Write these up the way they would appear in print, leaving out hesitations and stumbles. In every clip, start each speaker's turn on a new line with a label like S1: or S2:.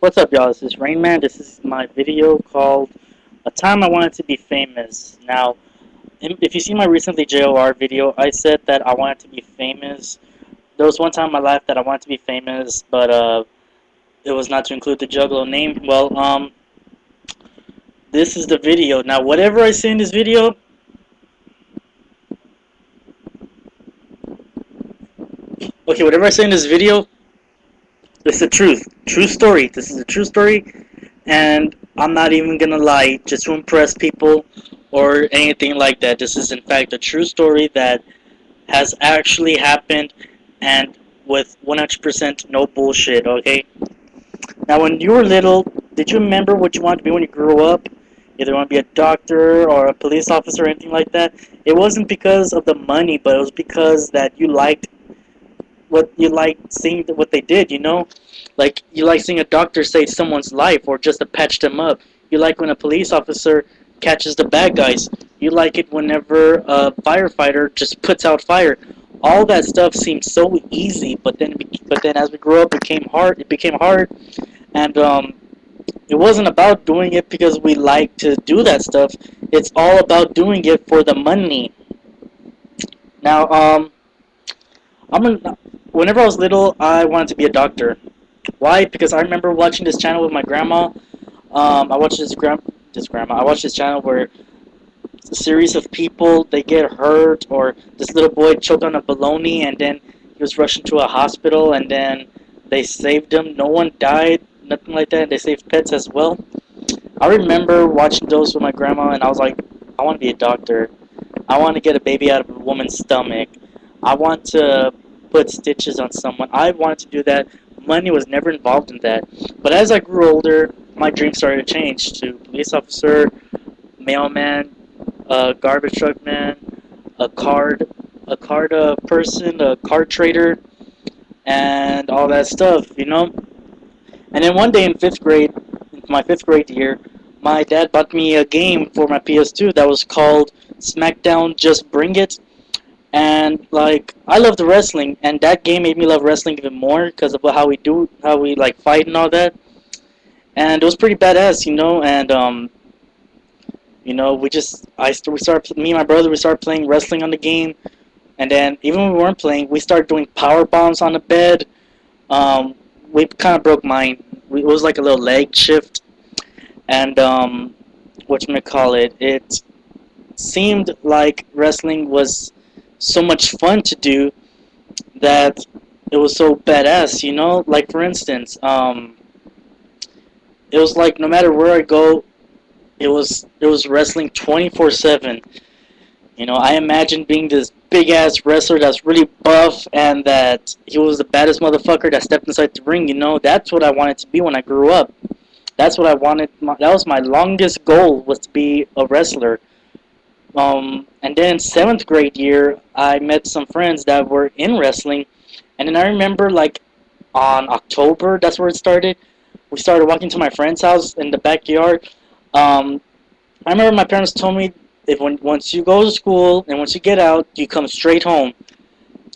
S1: What's up, y'all? This is Rainman. This is my video called A Time I Wanted to Be Famous. Now, if you see my recently JOR video, I said that I wanted to be famous. There was one time in my life that I wanted to be famous, but it was not to include the Juggalo name. Well, this is the video. Now, whatever I say in this video, whatever I say in this video, it's the truth. True story. This is a true story. And I'm not even gonna lie just to impress people or anything like that. This is in fact a true story that has actually happened, and with 100% no bullshit, okay? Now, when you were little, did you remember what you wanted to be when you grew up? Either you want to be a doctor or a police officer or anything like that? It wasn't because of the money, but it was because that you liked seeing what they did, you know? Like, you like seeing a doctor save someone's life or just to patch them up. You like when a police officer catches the bad guys. You like it whenever a firefighter just puts out fire. All that stuff seemed so easy, but then as we grew up, it became hard. And it wasn't about doing it because we like to do that stuff. It's all about doing it for the money. Now, whenever I was little, I wanted to be a doctor. Why? Because I remember watching this channel with my grandma. I watched I watched this channel where a series of people, they get hurt, or this little boy choked on a bologna and then he was rushed to a hospital and then they saved him. No one died, nothing like that, and they saved pets as well. I remember watching those with my grandma and I was like, I want to be a doctor. I want to get a baby out of a woman's stomach. I want to put stitches on someone. I wanted to do that. Money was never involved in that. But as I grew older, my dreams started to change to police officer, mailman, garbage truck man, a card person, a card trader, and all that stuff, you know. And then one day in my fifth grade year, my dad bought me a game for my PS2 that was called SmackDown Just Bring It. And like, I love the wrestling, and that game made me love wrestling even more because of how we like fight and all that. And it was pretty badass, you know. And you know, me and my brother, we started playing wrestling on the game, and then even when we weren't playing, we started doing power bombs on the bed. We kind of broke mine. It was like a little leg shift, and whatchamacallit, it seemed like wrestling was so much fun to do that it was so badass, you know. Like, for instance, it was like no matter where I go, it was wrestling 24/7. You know, I imagined being this big ass wrestler that's really buff and that he was the baddest motherfucker that stepped inside the ring. You know, that's what I wanted to be when I grew up. That's what I wanted. That was my longest goal, was to be a wrestler. And then 7th grade year, I met some friends that were in wrestling, and then I remember, like, on October, that's where it started. We started walking to my friend's house in the backyard. I remember my parents told me, once you go to school and once you get out, you come straight home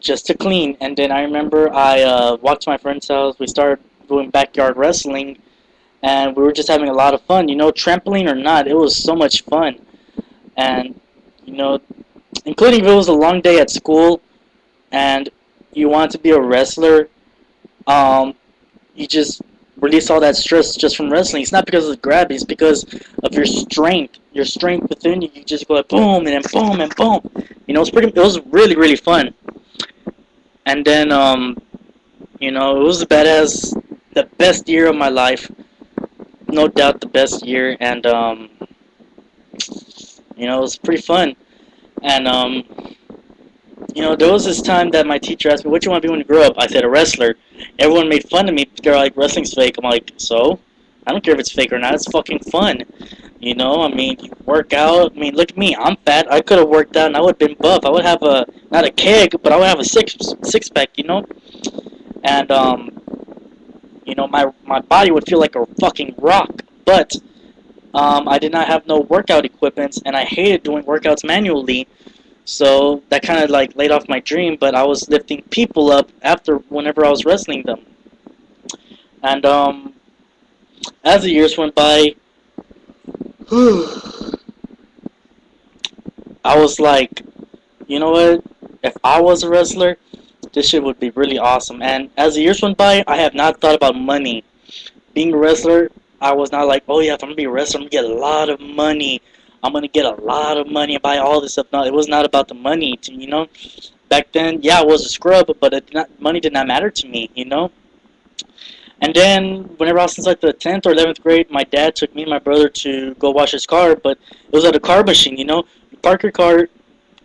S1: just to clean. And then I remember I walked to my friend's house. We started doing backyard wrestling, and we were just having a lot of fun. You know, trampoline or not, it was so much fun. And you know, including if it was a long day at school and you want to be a wrestler, you just release all that stress just from wrestling. It's not because of the grab, it's because of your strength within you. You just go like boom and then boom and boom. You know, it was really, really fun. And then, you know, it was the best year of my life. No doubt the best year. And, you know, it was pretty fun. And, you know, there was this time that my teacher asked me, what you want to be when you grow up? I said, a wrestler. Everyone made fun of me. They're like, wrestling's fake. I'm like, so? I don't care if it's fake or not. It's fucking fun. You know, I mean, you work out. I mean, look at me. I'm fat. I could have worked out and I would have been buff. I would have not a keg, but I would have a six-pack, you know? And, you know, my body would feel like a fucking rock. But, I did not have no workout equipment, and I hated doing workouts manually. So that kind of like laid off my dream, but I was lifting people up whenever I was wrestling them. And as the years went by, I was like, you know what? If I was a wrestler, this shit would be really awesome. And as the years went by, I have not thought about money. Being a wrestler, I was not like, oh yeah, if I'm gonna be a wrestler, I'm gonna get a lot of money. I'm gonna get a lot of money and buy all this stuff. No, it was not about the money. Back then, yeah, I was a scrub, but money did not matter to me. And then, whenever I was in like the 10th or 11th grade, my dad took me and my brother to go wash his car, but it was at a car machine. You park your car,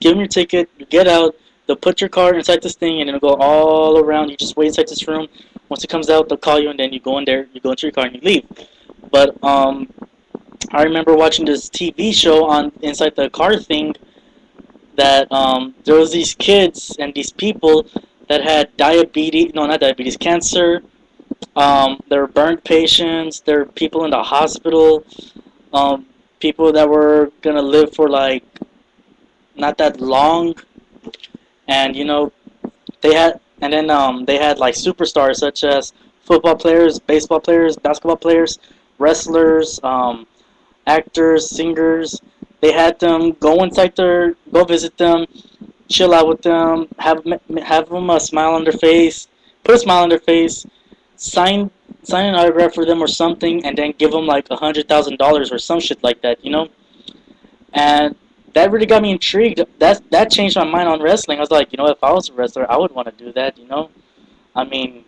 S1: give them your ticket, you get out, they'll put your car inside this thing, and it'll go all around. You just wait inside this room. Once it comes out, they'll call you, and then you go in there, you go into your car, and you leave. But I remember watching this TV show on inside the car thing that there was these kids and these people that had diabetes, no, not diabetes, cancer. There were burnt patients. There were people in the hospital. People that were gonna live for like not that long, and they had like superstars such as football players, baseball players, basketball players, wrestlers, actors, singers. They had them go visit them, chill out with them, have them a smile on their face, put a smile on their face, sign an autograph for them or something, and then give them like $100,000 or some shit like that. And that really got me intrigued. That changed my mind on wrestling. I was like, if I was a wrestler, I would want to do that. I mean,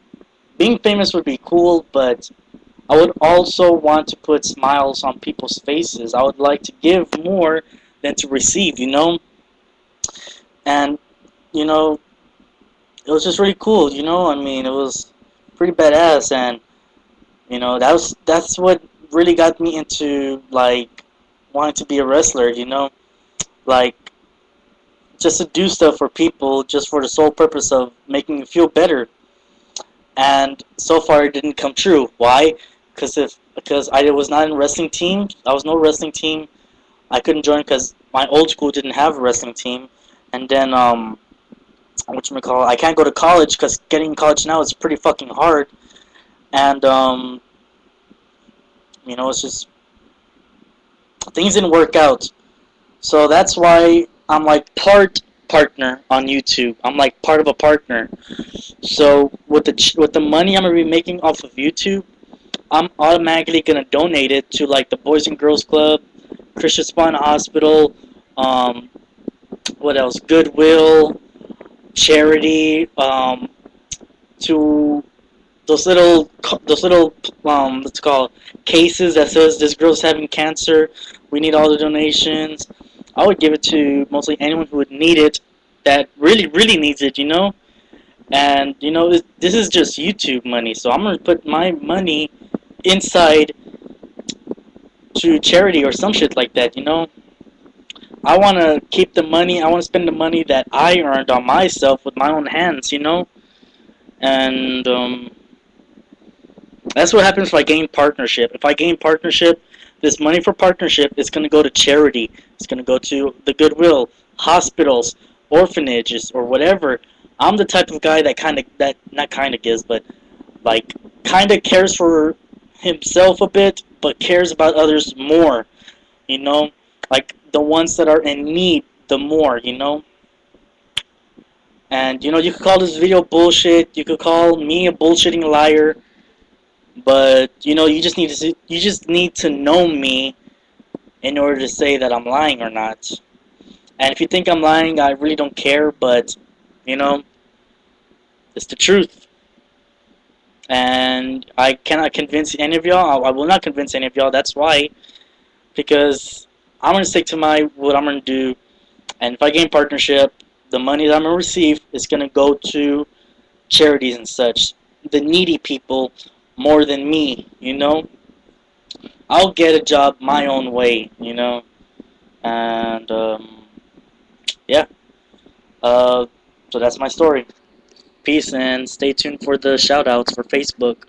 S1: being famous would be cool, but I would also want to put smiles on people's faces. I would like to give more than to receive. And, it was just really cool. I mean, it was pretty badass, and, that's what really got me into, like, wanting to be a wrestler. Like, just to do stuff for people just for the sole purpose of making you feel better. And so far it didn't come true. Why? Because I was not in a wrestling team. I was no wrestling team. I couldn't join because my old school didn't have a wrestling team. And then I can't go to college because getting in college now is pretty fucking hard. And it's just things didn't work out. So that's why I'm like part partner on YouTube. I'm like part of a partner. So with the money I'm gonna be making off of YouTube, I'm automatically gonna donate it to like the Boys and Girls Club, Christian Spine Hospital, what else? Goodwill, charity, to those little let's call it cases that says this girl's having cancer. We need all the donations. I would give it to mostly anyone who would need it, that really, really needs it. And, this is just YouTube money, so I'm going to put my money inside to charity or some shit like that. I want to keep the money, I want to spend the money that I earned on myself with my own hands. And, that's what happens if I gain partnership. If I gain partnership, this money for partnership is going to go to charity. It's going to go to the Goodwill, hospitals, orphanages, or whatever. I'm the type of guy that not kind of gives, but like kind of cares for himself a bit, but cares about others more. Like the ones that are in need, the more. And you could call this video bullshit. You could call me a bullshitting liar. But you just need to know me in order to say that I'm lying or not. And if you think I'm lying, I really don't care. But it's the truth. And I cannot convince any of y'all. I will not convince any of y'all. That's why, because I'm gonna stick to what I'm gonna do. And if I gain partnership, the money that I'm gonna receive is gonna go to charities and such, the needy people. More than me, I'll get a job my own way, and, yeah, so that's my story. Peace, and stay tuned for the shoutouts for Facebook.